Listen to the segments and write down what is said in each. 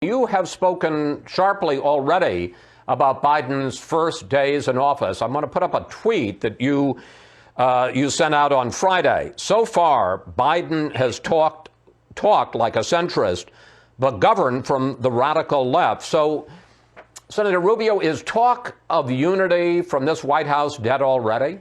You have spoken sharply already about Biden's first days in office. I'm going to put up a tweet that you sent out on Friday. So far, Biden has talked like a centrist, but governed from the radical left. So, Senator Rubio, is talk of unity from this White House dead already?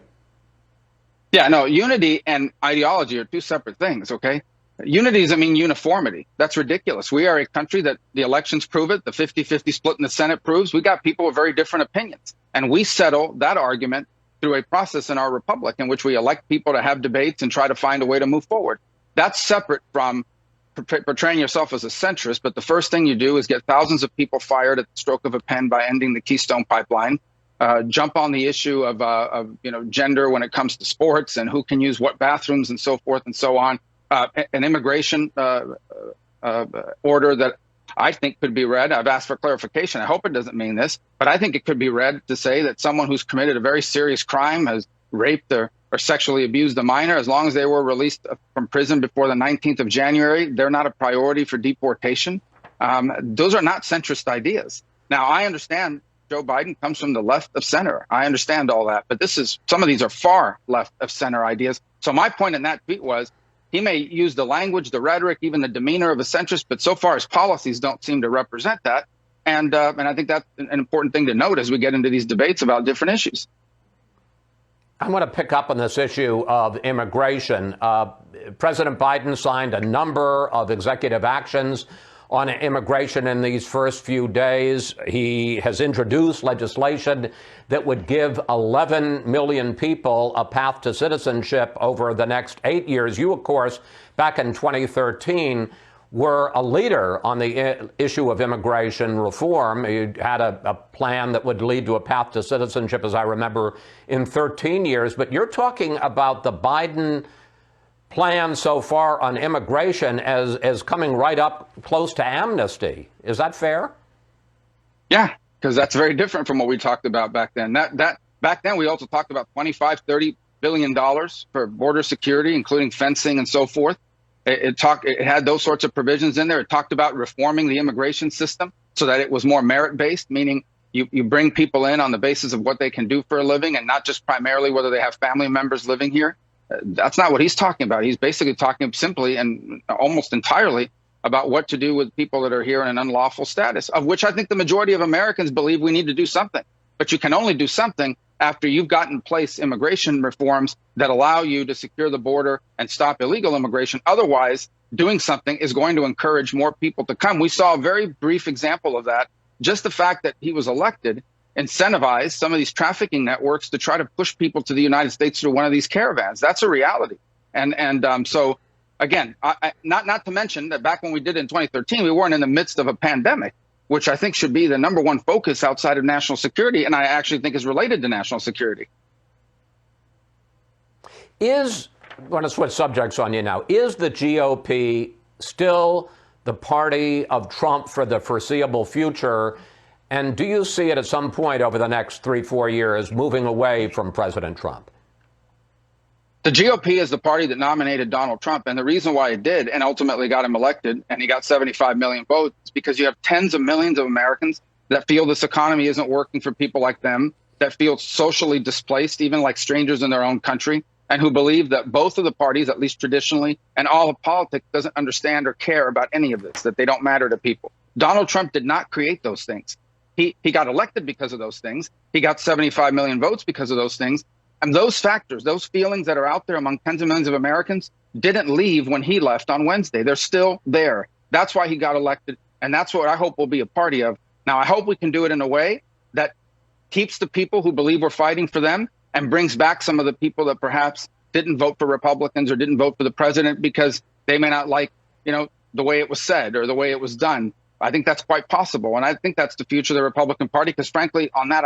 Yeah, no, unity and ideology are two separate things, okay? Unity doesn't mean uniformity. That's ridiculous. We are a country that the elections prove it. The 50-50 split in the Senate proves we got people with very different opinions. And we settle that argument through a process in our republic in which we elect people to have debates and try to find a way to move forward. That's separate from portraying yourself as a centrist. But the first thing you do is get thousands of people fired at the stroke of a pen by ending the Keystone Pipeline. Jump on the issue of gender when it comes to sports and who can use what bathrooms and so forth and so on. An immigration order that I think could be read. I've asked for clarification. I hope it doesn't mean this, but I think it could be read to say that someone who's committed a very serious crime, has raped or sexually abused a minor, as long as they were released from prison before the 19th of January, they're not a priority for deportation. Those are not centrist ideas. Now, I understand Joe Biden comes from the left of center. I understand all that, but some of these are far left of center ideas. So my point in that tweet was, he may use the language, the rhetoric, even the demeanor of a centrist, but so far his policies don't seem to represent that. And I think that's an important thing to note as we get into these debates about different issues. I want to pick up on this issue of immigration. President Biden signed a number of executive actions on immigration in these first few days. He has introduced legislation that would give 11 million people a path to citizenship over the next 8 years. You, of course, back in 2013, were a leader on the issue of immigration reform. You had a plan that would lead to a path to citizenship, as I remember, in 13 years. But you're talking about the Biden plan so far on immigration as coming right up close to amnesty. Is that fair? Yeah, because that's very different from what we talked about back then. That back then we also talked about $25-30 billion for border security, including fencing and so forth. It had those sorts of provisions in there. It talked about reforming the immigration system so that it was more merit-based, meaning you bring people in on the basis of what they can do for a living and not just primarily whether they have family members living here. That's not what he's talking about. He's basically talking simply and almost entirely about what to do with people that are here in an unlawful status, of which I think the majority of Americans believe we need to do something. But you can only do something after you've got in place immigration reforms that allow you to secure the border and stop illegal immigration. Otherwise, doing something is going to encourage more people to come. We saw a very brief example of that. Just the fact that he was elected incentivized some of these trafficking networks to try to push people to the United States through one of these caravans. That's a reality. So, again, not to mention that back when we did it in 2013, we weren't in the midst of a pandemic, which I think should be the number one focus outside of national security, and I actually think is related to national security. I'm going to switch subjects on you now. Is the GOP still the party of Trump for the foreseeable future? And do you see it at some point over the next 3-4 years moving away from President Trump? The GOP is the party that nominated Donald Trump. And the reason why it did and ultimately got him elected and he got 75 million votes is because you have tens of millions of Americans that feel this economy isn't working for people like them, that feel socially displaced, even like strangers in their own country, and who believe that both of the parties, at least traditionally, and all of politics doesn't understand or care about any of this, that they don't matter to people. Donald Trump did not create those things. He got elected because of those things. He got 75 million votes because of those things. And those factors, those feelings that are out there among tens of millions of Americans didn't leave when he left on Wednesday. They're still there. That's why he got elected. And that's what I hope we'll be a party of. Now, I hope we can do it in a way that keeps the people who believe we're fighting for them and brings back some of the people that perhaps didn't vote for Republicans or didn't vote for the president because they may not like, the way it was said or the way it was done. I think that's quite possible. And I think that's the future of the Republican Party, because frankly, on that,